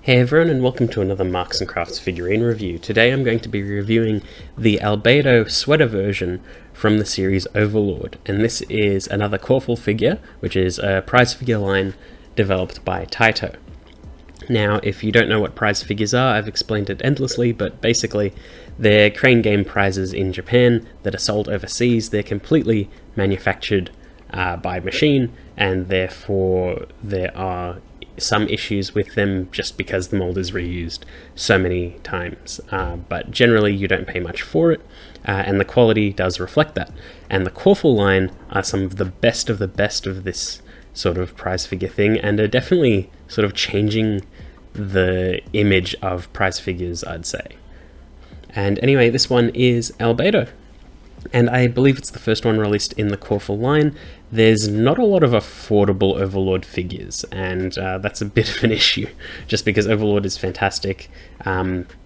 Hey everyone, and welcome to another Marks & Crafts figurine review. Today I'm going to be reviewing the Albedo sweater version from the series Overlord, and this is another Coreful figure, which is a prize figure line developed by Taito. Now, if you don't know what prize figures are, I've explained it endlessly, but basically they're crane game prizes in Japan that are sold overseas. They're completely manufactured by machine, and therefore there are some issues with them just because the mold is reused so many times, but generally you don't pay much for it, and the quality does reflect that. And the Coreful line are some of the best of this sort of prize figure thing, and are definitely sort of changing the image of prize figures, I'd say. And anyway, this one is Albedo, and I believe it's the first one released in the Coreful line. There's not a lot of affordable Overlord figures, and that's a bit of an issue, just because Overlord is fantastic,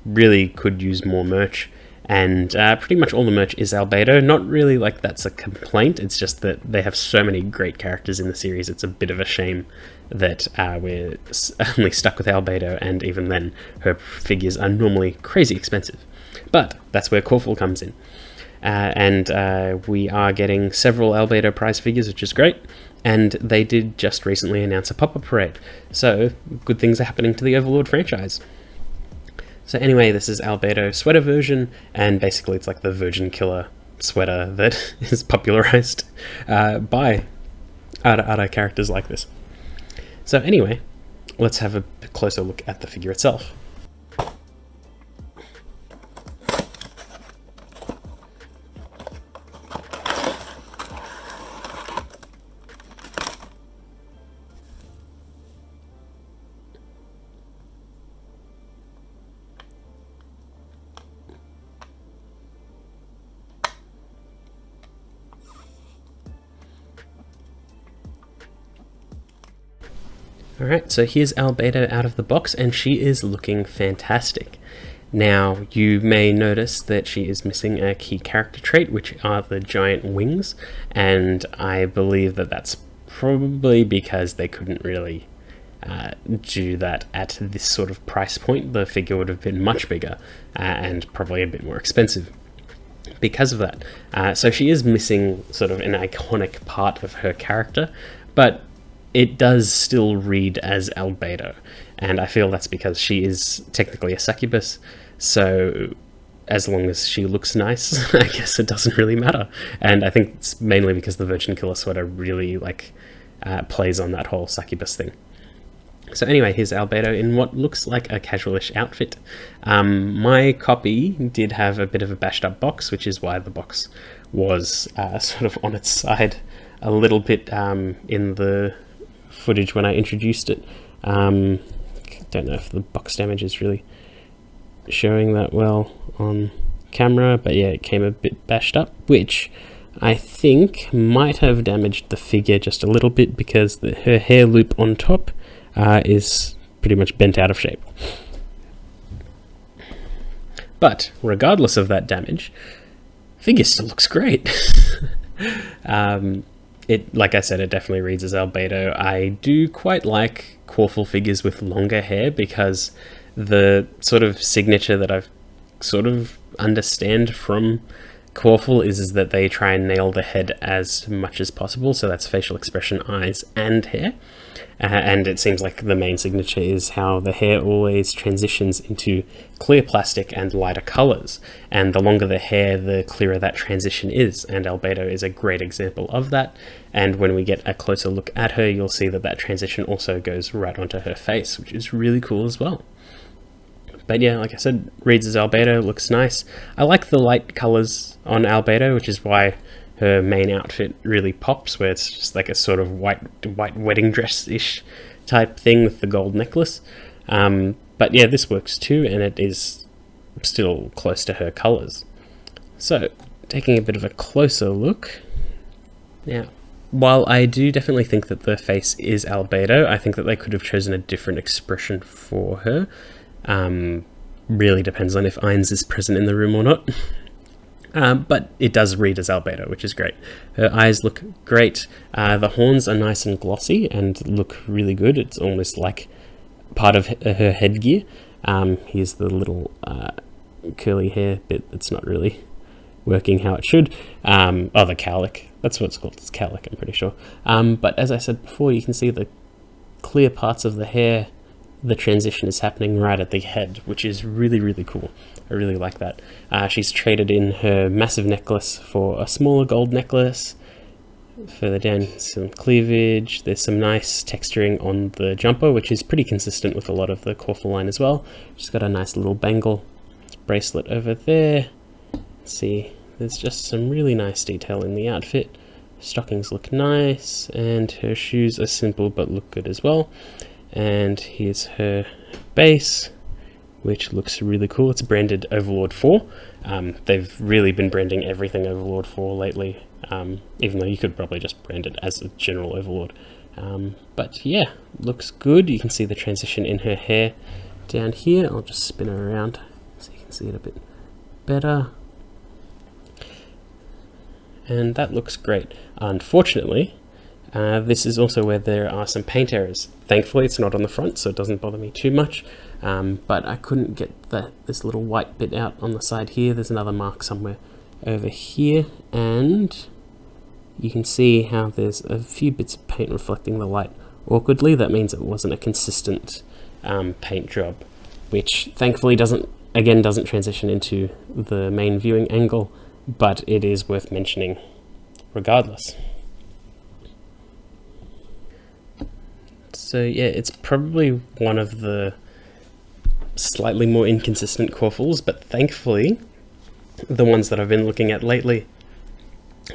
really could use more merch, and pretty much all the merch is Albedo. Not really like that's a complaint, it's just that they have so many great characters in the series, it's a bit of a shame that we're only stuck with Albedo, and even then her figures are normally crazy expensive. But that's where Coreful comes in. We are getting several Albedo prize figures, which is great, and they did just recently announce a pop-up parade, so good things are happening to the Overlord franchise. So anyway, this is Albedo sweater version, and basically it's like the Virgin Killer sweater that is popularized by other characters like this. So anyway, let's have a closer look at the figure itself. Alright, so here's Albedo out of the box, and she is looking fantastic. Now, you may notice that she is missing a key character trait, which are the giant wings, and I believe that that's probably because they couldn't really do that at this sort of price point. The figure would have been much bigger and probably a bit more expensive because of that. So she is missing sort of an iconic part of her character, but it does still read as Albedo, and I feel that's because she is technically a succubus, so as long as she looks nice, I guess it doesn't really matter. And I think it's mainly because the Virgin Killer sweater really plays on that whole succubus thing. So anyway, here's Albedo in what looks like a casualish outfit. My copy did have a bit of a bashed up box, which is why the box was sort of on its side a little bit in the footage when I introduced it. Don't know if the box damage is really showing that well on camera, but yeah, it came a bit bashed up, which I think might have damaged the figure just a little bit because her hair loop on top is pretty much bent out of shape. But regardless of that damage, figure still looks great. Like I said, it definitely reads as Albedo. I do quite like Coreful figures with longer hair, because the sort of signature that I've sort of understand from Coreful is that they try and nail the head as much as possible, so that's facial expression, eyes, and hair. And it seems like the main signature is how the hair always transitions into clear plastic and lighter colors, and the longer the hair, the clearer that transition is, and Albedo is a great example of that. And when we get a closer look at her, you'll see that that transition also goes right onto her face, which is really cool as well. But yeah, like I said, reads as Albedo, looks nice. I like the light colors on Albedo, which is why her main outfit really pops, where it's just like a sort of white wedding dress-ish type thing with the gold necklace. But yeah, this works too, and it is still close to her colors. So, taking a bit of a closer look. Now, while I do definitely think that the face is Albedo, I think that they could have chosen a different expression for her. Really depends on if Ainz is present in the room or not. But it does read as Albedo, which is great. Her eyes look great. The horns are nice and glossy and look really good. It's almost like part of her headgear. Here's the little curly hair bit that's not really working how it should. The cowlick. That's what it's called. It's cowlick, I'm pretty sure. But as I said before, you can see the clear parts of the hair. The transition is happening right at the head, which is really, really cool. I really like that. She's traded in her massive necklace for a smaller gold necklace. Further down, some cleavage. There's some nice texturing on the jumper, which is pretty consistent with a lot of the Coreful line as well. She's got a nice little bangle bracelet over there. See, there's just some really nice detail in the outfit. Stockings look nice, and her shoes are simple but look good as well. And here's her base, which looks really cool. It's branded Overlord 4. They've really been branding everything Overlord 4 lately, even though you could probably just brand it as a general Overlord. But yeah, looks good. You can see the transition in her hair down here. I'll just spin her around so you can see it a bit better. And that looks great. Unfortunately, this is also where there are some paint errors. Thankfully, it's not on the front, so it doesn't bother me too much. But I couldn't get this little white bit out on the side here. There's another mark somewhere over here, and you can see how there's a few bits of paint reflecting the light awkwardly. That means it wasn't a consistent paint job, which thankfully doesn't transition into the main viewing angle, but it is worth mentioning regardless. So yeah, it's probably one of the slightly more inconsistent Coreful's, but thankfully the ones that I've been looking at lately,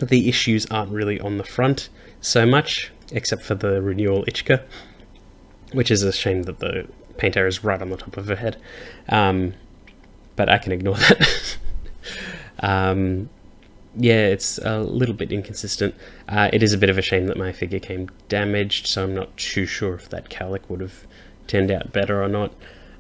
the issues aren't really on the front so much, except for the renewal Ichika, which is a shame that the paint error is right on the top of her head, but I can ignore that. Yeah, it's a little bit inconsistent. It is a bit of a shame that my figure came damaged, so I'm not too sure if that cowlick would have turned out better or not.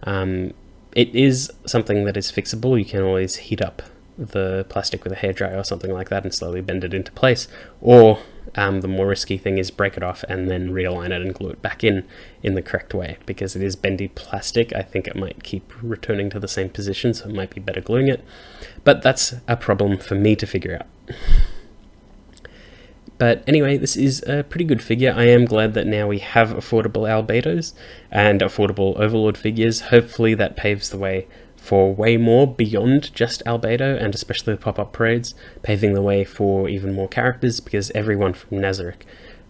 It is something that is fixable. You can always heat up the plastic with a hairdryer or something like that and slowly bend it into place, or the more risky thing is break it off and then realign it and glue it back in the correct way. Because it is bendy plastic, I think it might keep returning to the same position, so it might be better gluing it. But that's a problem for me to figure out. But anyway, this is a pretty good figure. I am glad that now we have affordable Albedos and affordable Overlord figures. Hopefully that paves the way for way more beyond just Albedo, and especially the pop-up parades, paving the way for even more characters, because everyone from Nazarick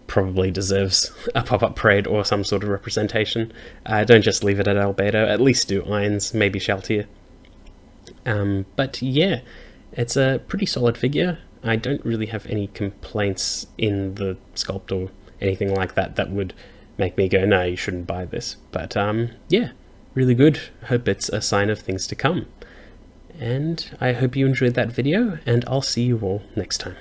probably deserves a pop-up parade or some sort of representation. Don't just leave it at Albedo, at least do Irons, maybe Shaltier. But yeah, it's a pretty solid figure. I don't really have any complaints in the sculpt or anything like that that would make me go, no, you shouldn't buy this. But yeah, really good. Hope it's a sign of things to come. And I hope you enjoyed that video, and I'll see you all next time.